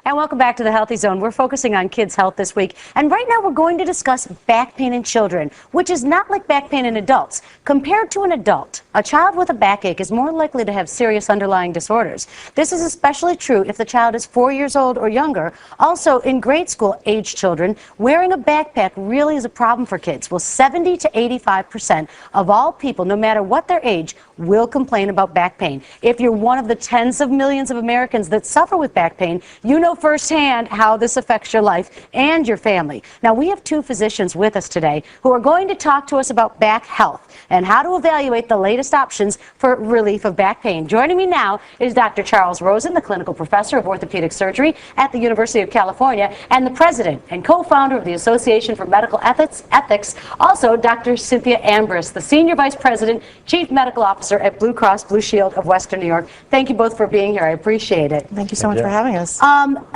And welcome back to the Healthy Zone. We're focusing on kids' health this week. And right now we're going to discuss back pain in children, which is not like back pain in adults. Compared to an adult, a child with a backache is more likely to have serious underlying disorders. This is especially true if the child is 4 years old or younger. Also, in grade school age children, wearing a backpack really is a problem for kids. Well, 70 to 85% of all people, no matter what their age, will complain about back pain. If you're one of the tens of millions of Americans that suffer with back pain, you know firsthand how this affects your life and your family. Now, we have two physicians with us today who are going to talk to us about back health and how to evaluate the latest options for relief of back pain. Joining me now is Dr. Charles Rosen, the clinical professor of orthopedic surgery at the University of California and the president and co-founder of the Association for Medical Ethics. Also, Dr. Cynthia Ambrose, the senior vice president, chief medical officer at Blue Cross Blue Shield of Western New York. Thank you both for being here. I appreciate it. Thank you so much for having us.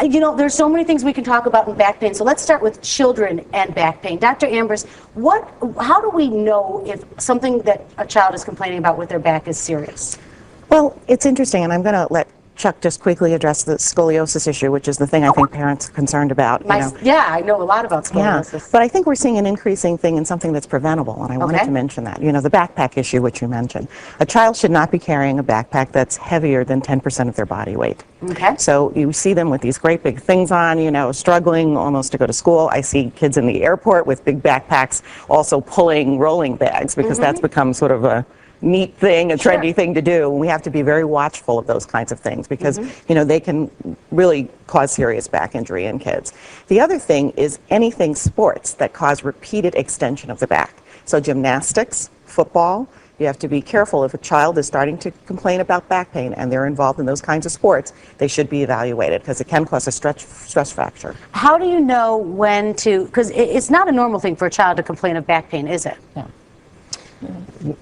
You know, there's so many things we can talk about in back pain, so let's start with children and back pain. Dr. Ambrose, how do we know if something that a child is complaining about with their back is serious? Well, it's interesting, and I'm going to let Chuck just quickly address the scoliosis issue, which is the thing I think parents are concerned about. Yeah, I know a lot about scoliosis. Yeah, but I think we're seeing an increasing thing in something that's preventable, and I wanted to mention that. You know, the backpack issue, which you mentioned. A child should not be carrying a backpack that's heavier than 10% of their body weight. Okay. So you see them with these great big things on, you know, struggling almost to go to school. I see kids in the airport with big backpacks also pulling rolling bags because that's become sort of a neat thing, a trendy thing to do. We have to be very watchful of those kinds of things because, you know, they can really cause serious back injury in kids. The other thing is anything sports that cause repeated extension of the back. So gymnastics, football, you have to be careful if a child is starting to complain about back pain and they're involved in those kinds of sports, they should be evaluated because it can cause a stress fracture. How do you know when to, because it's not a normal thing for a child to complain of back pain, is it? Yeah.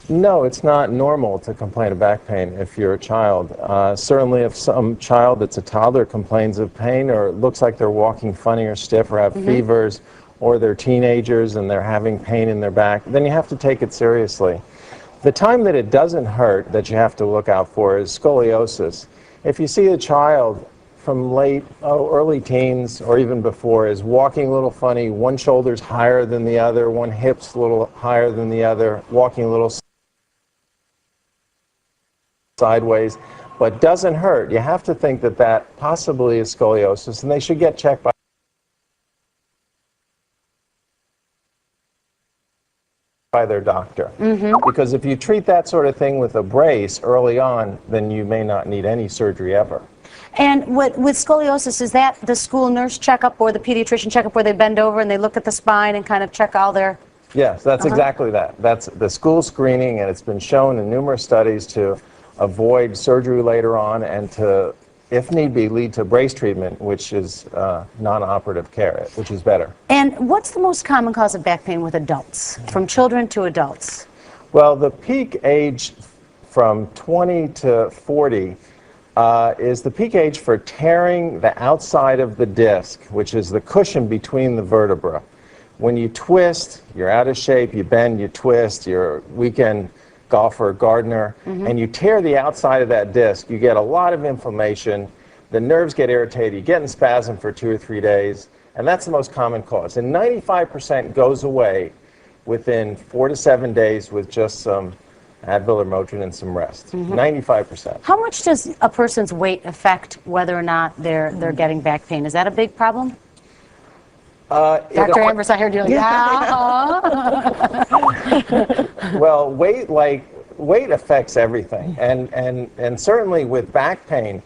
No, it's not normal to complain of back pain if you're a child. Certainly if some child that's a toddler complains of pain or looks like they're walking funny or stiff or have fevers, or they're teenagers and they're having pain in their back, then you have to take it seriously. The time that it doesn't hurt that you have to look out for is scoliosis. If you see a child from early teens or even before is walking a little funny, one shoulder's higher than the other, one hip's a little higher than the other, walking a little sideways, but doesn't hurt, you have to think that that possibly is scoliosis, and they should get checked by their doctor. Because if you treat that sort of thing with a brace early on, then you may not need any surgery ever. And with scoliosis, is that the school nurse checkup or the pediatrician checkup where they bend over and they look at the spine and kind of check all their... Yes, that's exactly that. That's the school screening, and it's been shown in numerous studies to avoid surgery later on and to, if need be, lead to brace treatment, which is non-operative care, which is better. And what's the most common cause of back pain with adults, from children to adults? Well, the peak age from 20 to 40 is the peak age for tearing the outside of the disc, which is the cushion between the vertebra. When you twist, you're out of shape, you bend, you twist, you're a weekend golfer, gardener, and you tear the outside of that disc, you get a lot of inflammation, the nerves get irritated, you get in spasm for 2 or 3 days, and that's the most common cause. And 95% goes away within 4 to 7 days with just some Advil or Motrin and some rest. 95%. How much does a person's weight affect whether or not they're getting back pain? Is that a big problem? Dr. Ambrose, I heard you Well, weight affects everything, and certainly with back pain.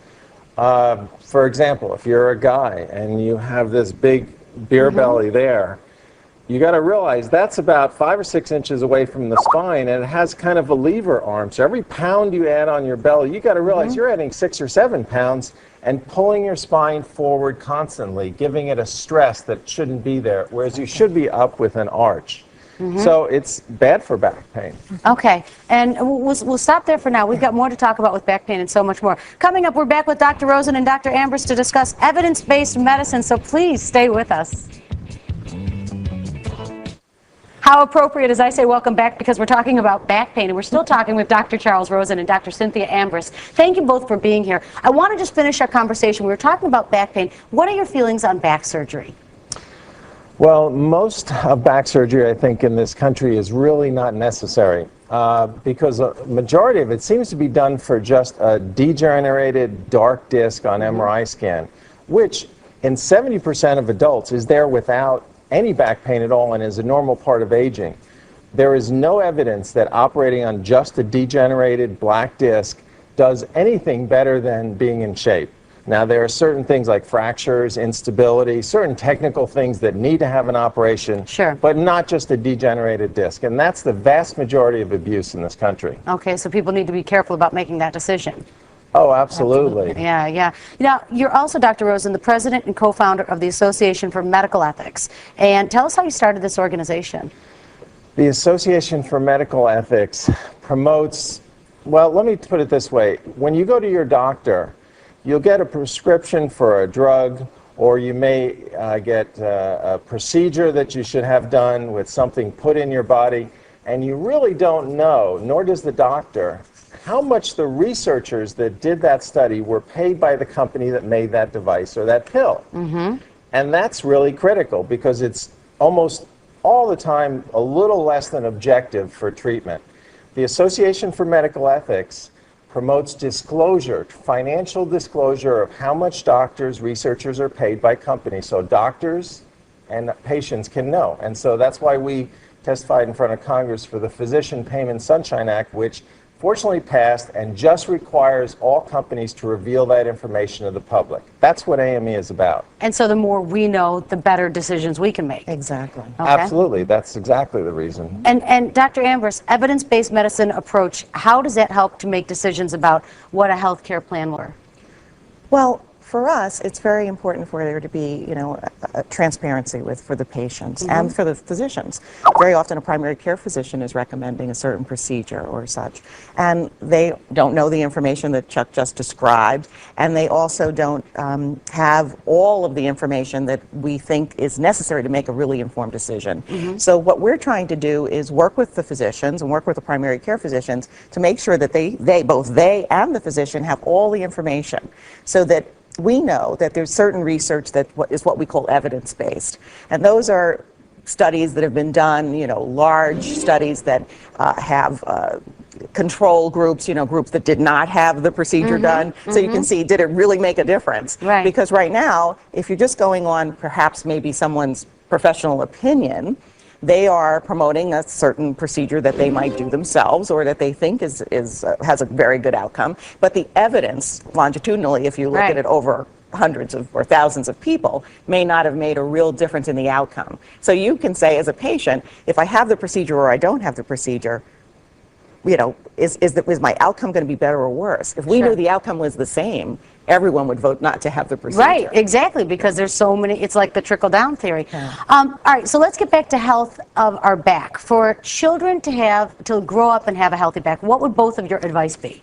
For example, if you're a guy and you have this big beer belly there, you got to realize that's about 5 or 6 inches away from the spine, and it has kind of a lever arm. So every pound you add on your belly, you got to realize you're adding 6 or 7 pounds and pulling your spine forward constantly, giving it a stress that shouldn't be there, whereas you should be up with an arch. So it's bad for back pain. Okay, and we'll stop there for now. We've got more to talk about with back pain and so much more. Coming up, we're back with Dr. Rosen and Dr. Ambrose to discuss evidence-based medicine, so please stay with us. How appropriate as I say welcome back, because we're talking about back pain, and we're still talking with Dr. Charles Rosen and Dr. Cynthia Ambrose. Thank you both for being here. I want to just finish our conversation. We were talking about back pain. What are your feelings on back surgery? Well, most of back surgery, I think, in this country is really not necessary because a majority of it seems to be done for just a degenerated dark disc on MRI scan, which in 70% of adults is there without any back pain at all and is a normal part of aging. There is no evidence that operating on just a degenerated black disc does anything better than being in shape. Now, there are certain things like fractures, instability, certain technical things that need to have an operation, Sure, but not just a degenerated disc. And that's the vast majority of abuse in this country. Okay, so people need to be careful about making that decision. Oh, absolutely. Yeah, yeah. Now, you're also, Dr. Rosen, the president and co-founder of the Association for Medical Ethics. And tell us how you started this organization. The Association for Medical Ethics promotes, well, let me put it this way. When you go to your doctor, you'll get a prescription for a drug, or you may get a procedure that you should have done with something put in your body, and you really don't know, nor does the doctor, how much the researchers that did that study were paid by the company that made that device or that pill. And that's really critical because it's almost all the time a little less than objective for treatment. The Association for Medical Ethics promotes disclosure, financial disclosure of how much doctors, researchers are paid by companies, so doctors and patients can know. And so that's why we testified in front of Congress for the Physician Payment Sunshine Act, which fortunately passed and just requires all companies to reveal that information to the public. That's what AME is about. And so the more we know, the better decisions we can make. Exactly. Okay. Absolutely. That's exactly the reason. And Dr. Ambrose, evidence-based medicine approach, how does that help to make decisions about what a health care plan will? Well, for us, it's very important for there to be, a transparency for the patients and for the physicians. Very often a primary care physician is recommending a certain procedure or such, and they don't know the information that Chuck just described, and they also don't have all of the information that we think is necessary to make a really informed decision. So what we're trying to do is work with the physicians and work with the primary care physicians to make sure that both they and the physician have all the information, so that we know that there's certain research that is what we call evidence-based. And those are studies that have been done, large studies that have control groups, groups that did not have the procedure done. So you can see, did it really make a difference? Right. Because right now, if you're just going on perhaps maybe someone's professional opinion, they are promoting a certain procedure that they might do themselves or that they think has a very good outcome. But the evidence, longitudinally, if you look at it over hundreds of or thousands of people, may not have made a real difference in the outcome. So you can say as a patient, if I have the procedure or I don't have the procedure, is my outcome going to be better or worse? If we knew the outcome was the same, everyone would vote not to have the procedure. Right, exactly, because there's so many, it's like the trickle-down theory. All right, so let's get back to health of our back. For children to grow up and have a healthy back, what would both of your advice be?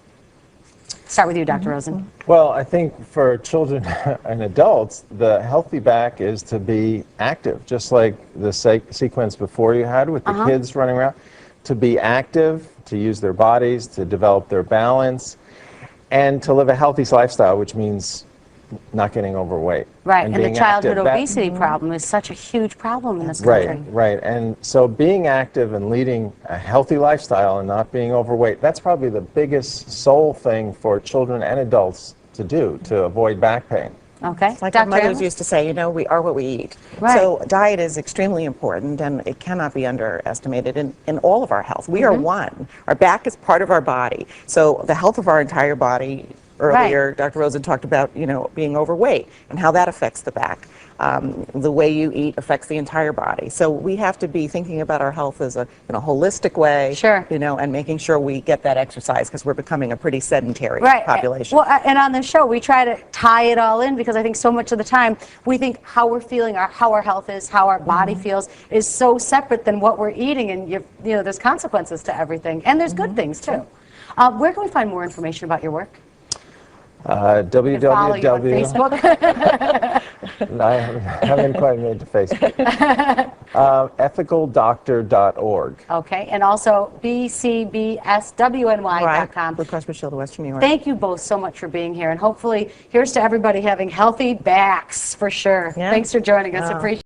Start with you, Dr. Rosen. Well, I think for children and adults, the healthy back is to be active, just like the sequence before you had with the kids running around. To be active, to use their bodies, to develop their balance, and to live a healthy lifestyle, which means not getting overweight. Right, and the childhood active. obesity problem is such a huge problem in this country. Right. And so being active and leading a healthy lifestyle and not being overweight, that's probably the biggest sole thing for children and adults to do to avoid back pain. Okay. Like Dr. our mothers Ambrose? used to say, we are what we eat. Right. So diet is extremely important, and it cannot be underestimated in all of our health. We are one. Our back is part of our body. So the health of our entire body, earlier Dr. Rosen talked about, being overweight and how that affects the back. The way you eat affects the entire body. So we have to be thinking about our health as in a holistic way, and making sure we get that exercise because we're becoming a pretty sedentary population. Well, and on the show, we try to tie it all in because I think so much of the time we think how we're feeling, how our health is, how our body feels is so separate than what we're eating, and there's consequences to everything, and there's good things too. Where can we find more information about your work? www. Facebook. I haven't quite made to Facebook. ethicaldoctor.org. Okay, and also bcbswny.com. Blue Cross Blue Shield of Western New York. Thank you both so much for being here, and hopefully here's to everybody having healthy backs for sure. Yeah. Thanks for joining us. Wow. Appreciate it.